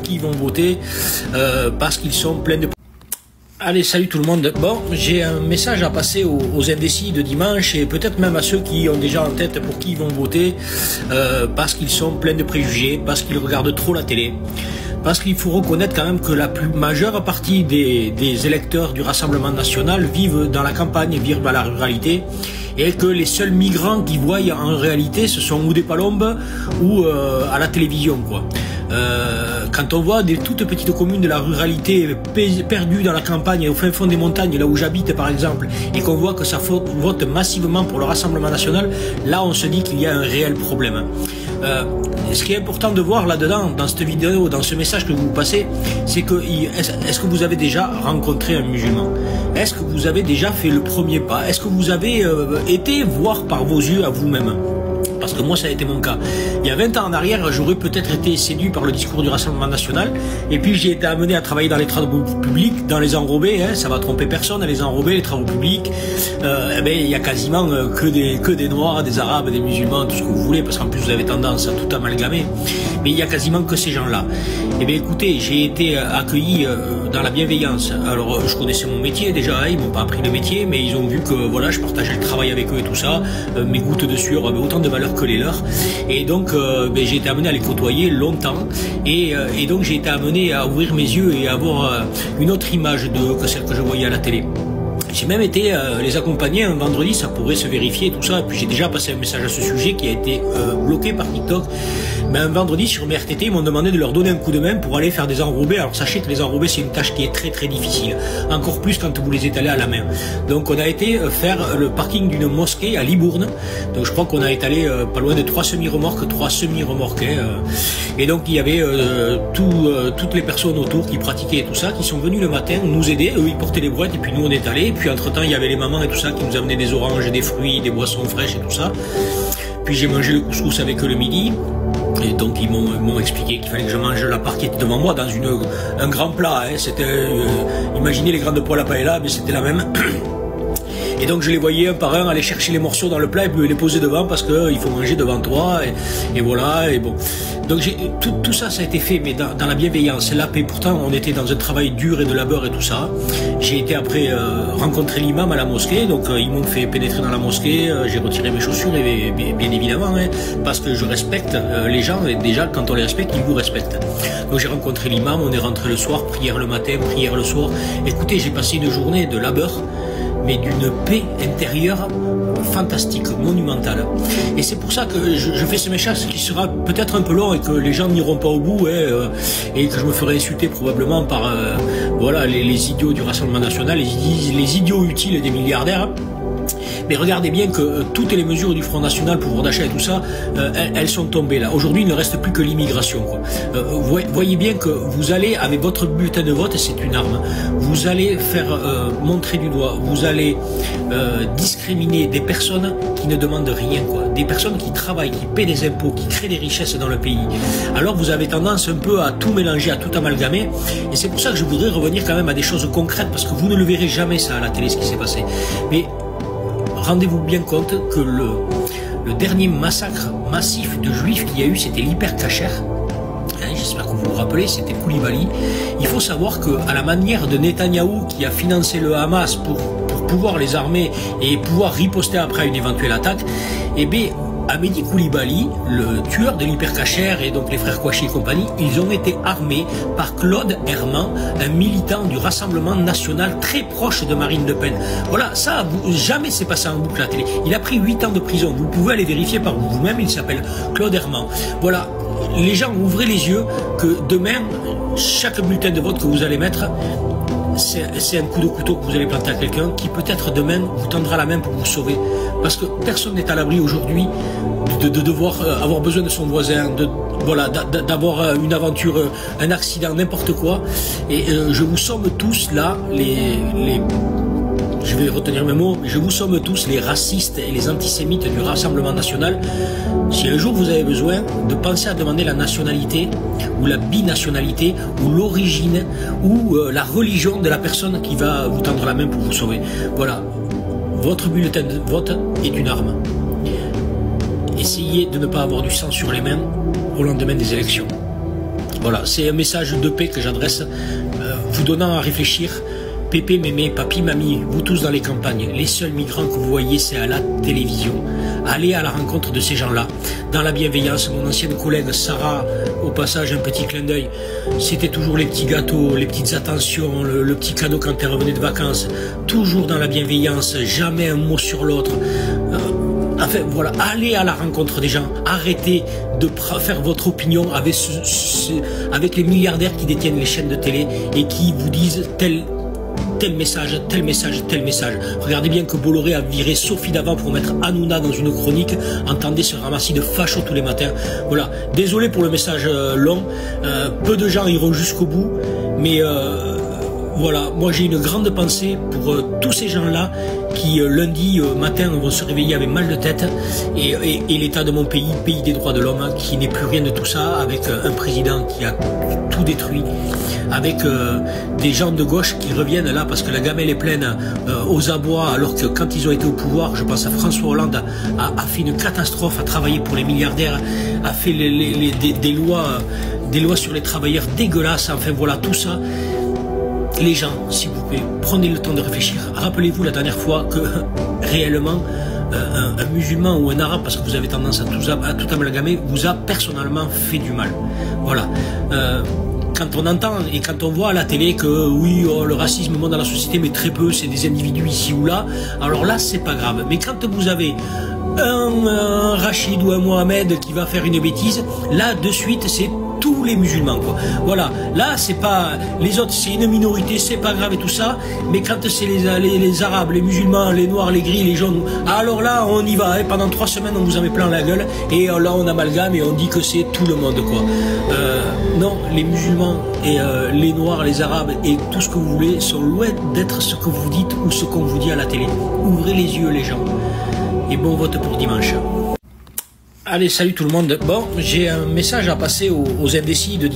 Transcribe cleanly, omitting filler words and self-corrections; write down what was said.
qui ils vont voter, parce qu'ils sont pleins de... Allez, salut tout le monde. Bon, j'ai un message à passer aux indécis de dimanche et peut-être même à ceux qui ont déjà en tête pour qui ils vont voter, parce qu'ils sont pleins de préjugés, parce qu'ils regardent trop la télé. Parce qu'il faut reconnaître quand même que la plus majeure partie des électeurs du Rassemblement National vivent dans la campagne, vivent dans la ruralité, et que les seuls migrants qu'ils voient en réalité, ce sont ou des palombes ou à la télévision, quoi. Quand on voit des toutes petites communes de la ruralité perdues dans la campagne, au fin fond des montagnes, là où j'habite par exemple, et qu'on voit que ça vote massivement pour le Rassemblement National, là on se dit qu'il y a un réel problème. Ce qui est important de voir là-dedans, dans cette vidéo, dans ce message que vous passez, c'est que est-ce que vous avez déjà rencontré un musulman? Est-ce que vous avez déjà fait le premier pas? Est-ce que vous avez été voir par vos yeux à vous-même? Parce que moi ça a été mon cas. Il y a 20 ans en arrière, j'aurais peut-être été séduit par le discours du Rassemblement National, et puis j'ai été amené à travailler dans les travaux publics, dans les enrobés, hein, ça va tromper personne, les enrobés, les travaux publics, il y a quasiment que des noirs, des arabes, des musulmans, tout ce que vous voulez, parce qu'en plus vous avez tendance à tout amalgamer, mais il y a quasiment que ces gens-là. Eh bien écoutez, j'ai été accueilli dans la bienveillance. Alors je connaissais mon métier déjà, hein, ils m'ont pas appris le métier, mais ils ont vu que voilà, je partageais le travail avec eux et tout ça, mes gouttes de sueur avaient autant de valeur que les leurs, et donc j'ai été amené à les côtoyer longtemps, et donc j'ai été amené à ouvrir mes yeux et à avoir une autre image d'eux que celle que je voyais à la télé. J'ai même été les accompagner un vendredi, ça pourrait se vérifier tout ça, et puis j'ai déjà passé un message à ce sujet qui a été bloqué par TikTok. Mais un vendredi sur mes RTT, ils m'ont demandé de leur donner un coup de main pour aller faire des enrobés. Alors sachez que les enrobés c'est une tâche qui est très très difficile, encore plus quand vous les étalez à la main. Donc on a été faire le parking d'une mosquée à Libourne, donc je crois qu'on a étalé pas loin de 3 semi-remorques, et donc il y avait toutes les personnes autour qui pratiquaient et tout ça, qui sont venus le matin nous aider. Eux ils portaient les brouettes et puis nous on étalait. Puis entre temps il y avait les mamans et tout ça qui nous amenaient des oranges, des fruits, des boissons fraîches et tout ça. Puis j'ai mangé le couscous avec eux le midi. Et donc ils m'ont expliqué qu'il fallait que je mange la part qui était devant moi dans un grand plat. Hein. C'était, imaginez les grandes poêles à paella, mais c'était la même. Et donc je les voyais un par un aller chercher les morceaux dans le plat et puis les poser devant parce qu'il faut manger devant toi, et voilà, et bon. Donc tout ça, ça a été fait, mais dans la bienveillance, la paix. Pourtant on était dans un travail dur et de labeur et tout ça. J'ai été après rencontrer l'imam à la mosquée, donc ils m'ont fait pénétrer dans la mosquée, j'ai retiré mes chaussures, et bien évidemment, hein, parce que je respecte les gens, et déjà quand on les respecte, ils vous respectent. Donc j'ai rencontré l'imam, on est rentré le soir, prière le matin, prière le soir. Écoutez, j'ai passé une journée de labeur, mais d'une paix intérieure fantastique, monumentale. Et c'est pour ça que je fais ce message qui sera peut-être un peu long et que les gens n'iront pas au bout, hein, et que je me ferai insulter probablement par voilà, les idiots du Rassemblement National, les idiots utiles des milliardaires. Mais regardez bien que toutes les mesures du Front National, pouvoir d'achat et tout ça, elles sont tombées là. Aujourd'hui, il ne reste plus que l'immigration. Voyez bien que vous allez, avec votre bulletin de vote, c'est une arme, vous allez faire montrer du doigt, vous allez discriminer des personnes qui ne demandent rien, quoi. Des personnes qui travaillent, qui paient des impôts, qui créent des richesses dans le pays. Alors vous avez tendance un peu à tout mélanger, à tout amalgamer. Et c'est pour ça que je voudrais revenir quand même à des choses concrètes, parce que vous ne le verrez jamais ça à la télé, ce qui s'est passé. Mais rendez-vous bien compte que le dernier massacre massif de juifs qu'il y a eu, c'était l'hypercacher. Hein, j'espère que vous vous rappelez, c'était Koulibaly. Il faut savoir qu'à la manière de Netanyahou, qui a financé le Hamas pour pouvoir les armer et pouvoir riposter après une éventuelle attaque, eh bien, Hamedi Koulibaly, le tueur de l'hypercacher, et donc les frères Kouachi et compagnie, ils ont été armés par Claude Herman, un militant du Rassemblement National très proche de Marine Le Pen. Voilà, ça, jamais s'est passé en boucle à la télé. Il a pris 8 ans de prison. Vous pouvez aller vérifier par vous-même, il s'appelle Claude Herman. Voilà, les gens, ouvrez les yeux que demain, chaque bulletin de vote que vous allez mettre, c'est un coup de couteau que vous allez planter à quelqu'un qui peut-être demain vous tendra la main pour vous sauver. Parce que personne n'est à l'abri aujourd'hui de devoir avoir besoin de son voisin, voilà, d'avoir une aventure, un accident, n'importe quoi. Et je vous somme tous là, je vais retenir mes mots, je vous somme tous les racistes et les antisémites du Rassemblement National. Si un jour vous avez besoin de penser à demander la nationalité, ou la binationalité, ou l'origine, ou la religion de la personne qui va vous tendre la main pour vous sauver. Voilà, votre bulletin de vote est une arme. Essayez de ne pas avoir du sang sur les mains au lendemain des élections. Voilà, c'est un message de paix que j'adresse, vous donnant à réfléchir. Pépé, mémé, papi, mamie, vous tous dans les campagnes, les seuls migrants que vous voyez, c'est à la télévision. Allez à la rencontre de ces gens-là, dans la bienveillance. Mon ancienne collègue Sarah, au passage, un petit clin d'œil, c'était toujours les petits gâteaux, les petites attentions, le petit cadeau quand elle revenait de vacances, toujours dans la bienveillance, jamais un mot sur l'autre. Enfin voilà, allez à la rencontre des gens, arrêtez de faire votre opinion avec les milliardaires qui détiennent les chaînes de télé et qui vous disent tel message, tel message, tel message. Regardez bien que Bolloré a viré Sophie Davant pour mettre Hanouna dans une chronique. Entendez ce ramassis de fachos tous les matins. Voilà, désolé pour le message long. Peu de gens iront jusqu'au bout, mais voilà, moi j'ai une grande pensée pour tous ces gens-là qui lundi matin vont se réveiller avec mal de tête et l'état de mon pays, pays des droits de l'homme, qui n'est plus rien de tout ça, avec un président qui a tout détruit, avec des gens de gauche qui reviennent là parce que la gamelle est pleine aux abois, alors que quand ils ont été au pouvoir, je pense à François Hollande, a fait une catastrophe, a travaillé pour les milliardaires, a fait des lois sur les travailleurs dégueulasses, enfin voilà, tout ça. Les gens, s'il vous plaît, prenez le temps de réfléchir. Rappelez-vous la dernière fois que réellement un musulman ou un arabe, parce que vous avez tendance à tout amalgamer, vous a personnellement fait du mal. Voilà. Quand on entend et quand on voit à la télé que oui, le racisme monte dans la société, mais très peu, c'est des individus ici ou là, alors là, c'est pas grave. Mais quand vous avez un Rachid ou un Mohamed qui va faire une bêtise, là, de suite, c'est tous les musulmans, quoi. Voilà, là c'est pas les autres, c'est une minorité, c'est pas grave et tout ça, mais quand c'est les arabes, les musulmans, les noirs, les gris, les jaunes, alors là on y va, hein. Pendant 3 semaines on vous en met plein la gueule et là on amalgame et on dit que c'est tout le monde, quoi. Non, les musulmans et les noirs, les arabes et tout ce que vous voulez sont loin d'être ce que vous dites ou ce qu'on vous dit à la télé. Ouvrez les yeux les gens et bon vote pour dimanche. Allez, salut tout le monde. Bon, j'ai un message à passer aux indécis de